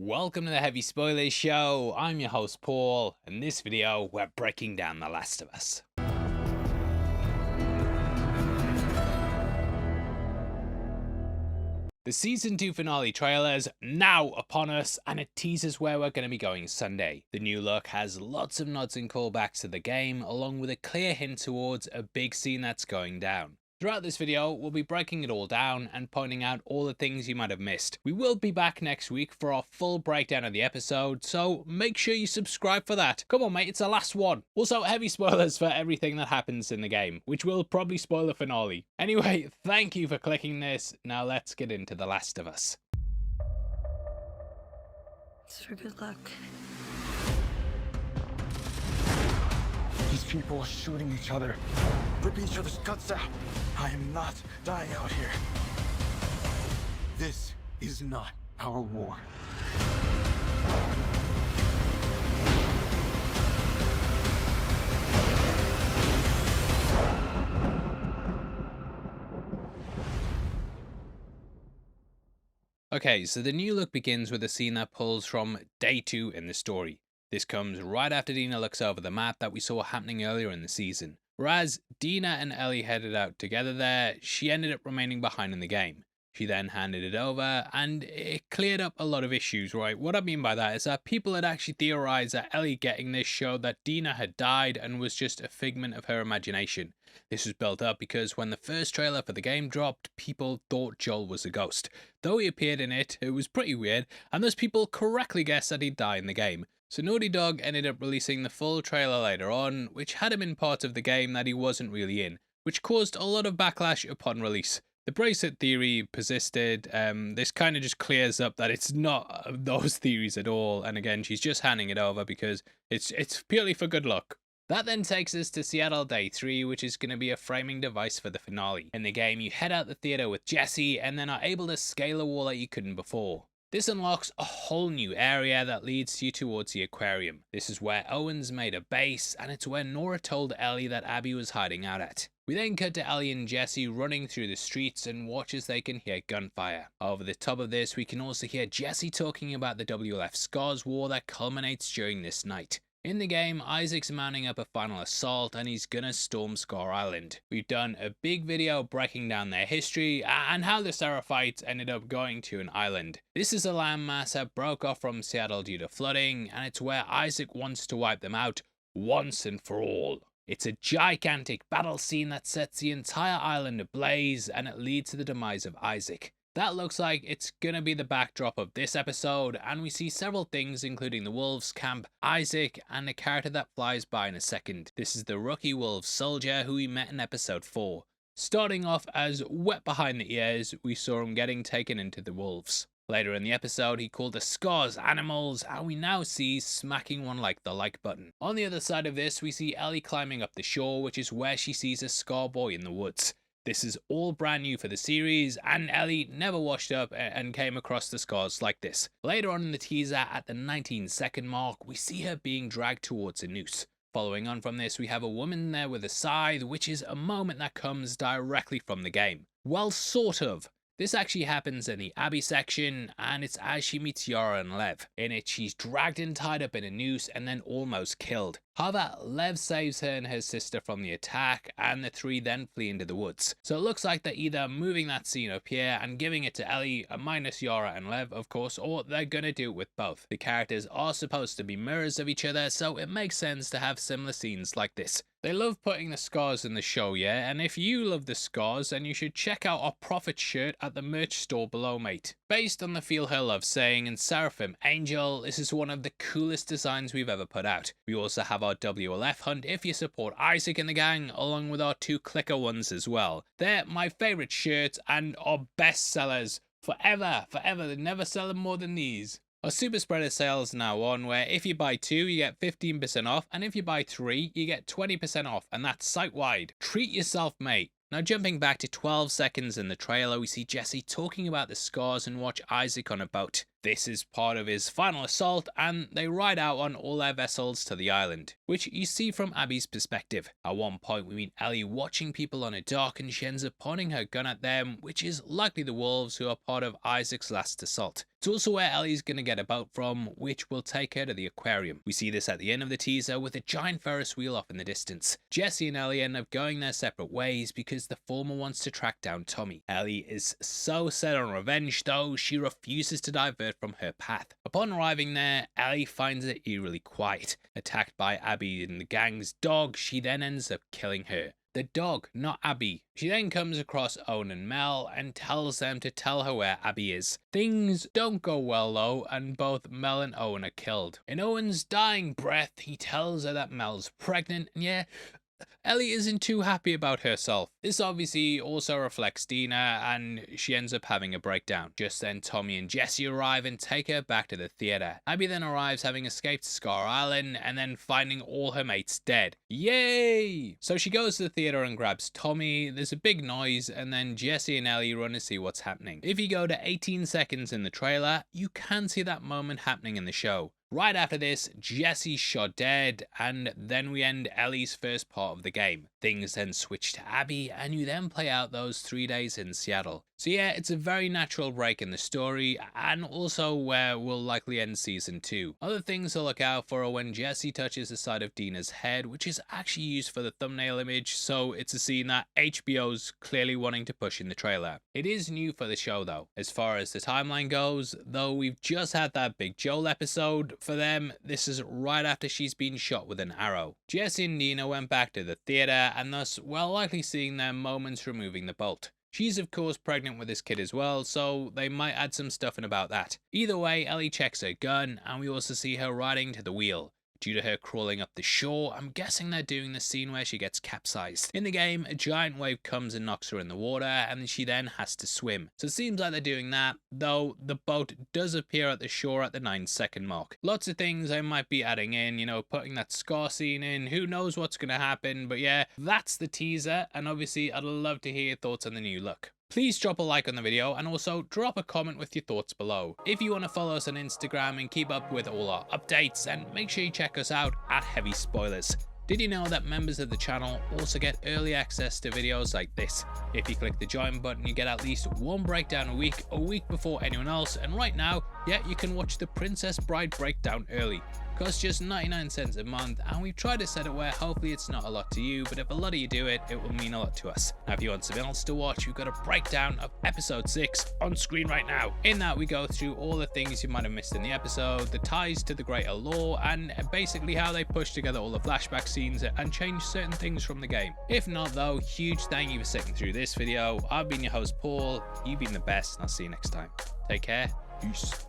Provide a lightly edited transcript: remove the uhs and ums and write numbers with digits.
Welcome to the Heavy Spoilers Show. I'm your host Paul, and in this video we're breaking down The Last of Us. The Season 2 finale trailer's now upon us, and it teases where we're going to be going Sunday. The new look has lots of nods and callbacks to the game, along with a clear hint towards a big scene that's going down. Throughout this video, we'll be breaking it all down and pointing out all the things you might have missed. We will be back next week for our full breakdown of the episode, so make sure you subscribe for that. Come on mate, it's the last one. Also, heavy spoilers for everything that happens in the game, which will probably spoil the finale. Anyway, thank you for clicking this. Now let's get into The Last of Us. It's for good luck. These people are shooting each other, ripping each other's guts out. I am not dying out here. This is not our war. Okay, so the new look begins with a scene that pulls from day 2 in the story. This comes right after Dina looks over the map that we saw happening earlier in the season. Whereas Dina and Ellie headed out together there, she ended up remaining behind in the game. She then handed it over, and it cleared up a lot of issues, right? What I mean by that is that people had actually theorized that Ellie getting this showed that Dina had died and was just a figment of her imagination. This was built up because when the first trailer for the game dropped, people thought Joel was a ghost. Though he appeared in it, it was pretty weird, and those people correctly guessed that he'd die in the game. So Naughty Dog ended up releasing the full trailer later on, which had him in parts of the game that he wasn't really in, which caused a lot of backlash upon release. The bracelet theory persisted. This kind of just clears up that it's not those theories at all, and again, she's just handing it over because it's purely for good luck. That then takes us to Seattle Day 3, which is going to be a framing device for the finale. In the game, you head out the theater with Jesse and then are able to scale a wall that you couldn't before. This unlocks a whole new area that leads you towards the aquarium. This is where Owen's made a base, and it's where Nora told Ellie that Abby was hiding out at. We then cut to Ellie and Jesse running through the streets and watch as they can hear gunfire. Over the top of this, we can also hear Jesse talking about the WLF Scars war that culminates during this night. In the game, Isaac's mounting up a final assault and he's gonna storm Scar Island. We've done a big video breaking down their history and how the Seraphites ended up going to an island. This is a landmass that broke off from Seattle due to flooding, and it's where Isaac wants to wipe them out once and for all. It's a gigantic battle scene that sets the entire island ablaze, and it leads to the demise of Isaac. That looks like it's gonna be the backdrop of this episode, and we see several things including the Wolves camp, Isaac, and a character that flies by in a second. This is the rookie Wolves soldier who we met in episode 4. Starting off as wet behind the ears, we saw him getting taken into the Wolves. Later in the episode, he called the Scars animals, and we now see smacking one like the like button. On the other side of this, we see Ellie climbing up the shore, which is where she sees a Scar boy in the woods. This is all brand new for the series, and Ellie never washed up and came across the Scars like this. Later on in the teaser, at the 19-second mark, we see her being dragged towards a noose. Following on from this, we have a woman there with a scythe, which is a moment that comes directly from the game. Well, sort of. This actually happens in the Abby section, and it's as she meets Yara and Lev. In it, she's dragged and tied up in a noose and then almost killed. However, Lev saves her and her sister from the attack, and the three then flee into the woods. So it looks like they're either moving that scene up here and giving it to Ellie, minus Yara and Lev, of course, or they're gonna do it with both. The characters are supposed to be mirrors of each other, so it makes sense to have similar scenes like this. They love putting the Scars in the show, yeah? And if you love the Scars, then you should check out our Prophet shirt at the merch store below, mate. Based on the Feel Her Love saying and Seraphim Angel, this is one of the coolest designs we've ever put out. We also have our WLF hunt if you support Isaac and the gang, along with our 2 clicker ones as well. They're my favourite shirts and our best sellers forever. They never sell them more than these. Our Super Spreader sale is now on, where if you buy 2, you get 15% off, and if you buy 3, you get 20% off, and that's site-wide. Treat yourself, mate. Now jumping back to 12 seconds in the trailer, we see Jesse talking about the Scars and watch Isaac on a boat. This is part of his final assault, and they ride out on all their vessels to the island, which you see from Abby's perspective. At one point we meet Ellie watching people on a dock, and she ends up pointing her gun at them, which is likely the wolves who are part of Isaac's last assault. It's also where Ellie's gonna get a boat from, which will take her to the aquarium. We see this at the end of the teaser with a giant Ferris wheel off in the distance. Jesse and Ellie end up going their separate ways because the former wants to track down Tommy. Ellie is so set on revenge though, she refuses to divert from her path. Upon arriving there, Ellie finds it eerily quiet. Attacked by Abby and the gang's dog, she then ends up killing her. The dog, not Abby. She then comes across Owen and Mel and tells them to tell her where Abby is. Things don't go well though, and both Mel and Owen are killed. In Owen's dying breath, he tells her that Mel's pregnant, and yeah, Ellie isn't too happy about herself. This obviously also reflects Dina, and she ends up having a breakdown. Just then Tommy and Jesse arrive and take her back to the theatre. Abby then arrives having escaped Scar Island and then finding all her mates dead. Yay! So she goes to the theatre and grabs Tommy, there's a big noise, and then Jesse and Ellie run to see what's happening. If you go to 18 seconds in the trailer, you can see that moment happening in the show. Right after this, Jesse's shot dead, and then we end Ellie's first part of the game. Things then switch to Abby, and you then play out those 3 days in Seattle. So yeah, it's a very natural break in the story, and also where we'll likely end season 2. Other things to look out for are when Jesse touches the side of Dina's head, which is actually used for the thumbnail image, so it's a scene that HBO's clearly wanting to push in the trailer. It is new for the show though. As far as the timeline goes, though we've just had that big Joel episode, for them, this is right after she's been shot with an arrow. Jesse and Dina went back to the theatre, and thus we're likely seeing their moments removing the bolt. She's of course pregnant with this kid as well, so they might add some stuff in about that. Either way, Ellie checks her gun, and we also see her riding to the wheel. Due to her crawling up the shore, I'm guessing they're doing the scene where she gets capsized. In the game, a giant wave comes and knocks her in the water, and she then has to swim. So it seems like they're doing that, though the boat does appear at the shore at the 9-second mark. Lots of things I might be adding in, you know, putting that Scar scene in, who knows what's gonna happen, but yeah, that's the teaser, and obviously I'd love to hear your thoughts on the new look. Please drop a like on the video, and also drop a comment with your thoughts below. If you want to follow us on Instagram and keep up with all our updates, and make sure you check us out at Heavy Spoilers. Did you know that members of the channel also get early access to videos like this? If you click the join button, you get at least one breakdown a week before anyone else, and right now, yeah, you can watch the Princess Bride breakdown early. Costs just 99 cents a month, and we've tried to set it where hopefully it's not a lot to you, but if a lot of you do it, it will mean a lot to us. Now if you want something else to watch, we've got a breakdown of episode 6 on screen right now. In that we go through all the things you might have missed in the episode, the ties to the greater lore, and basically how they push together all the flashback scenes and change certain things from the game. If not though, huge thank you for sticking through this video. I've been your host Paul, you've been the best, and I'll see you next time. Take care, peace.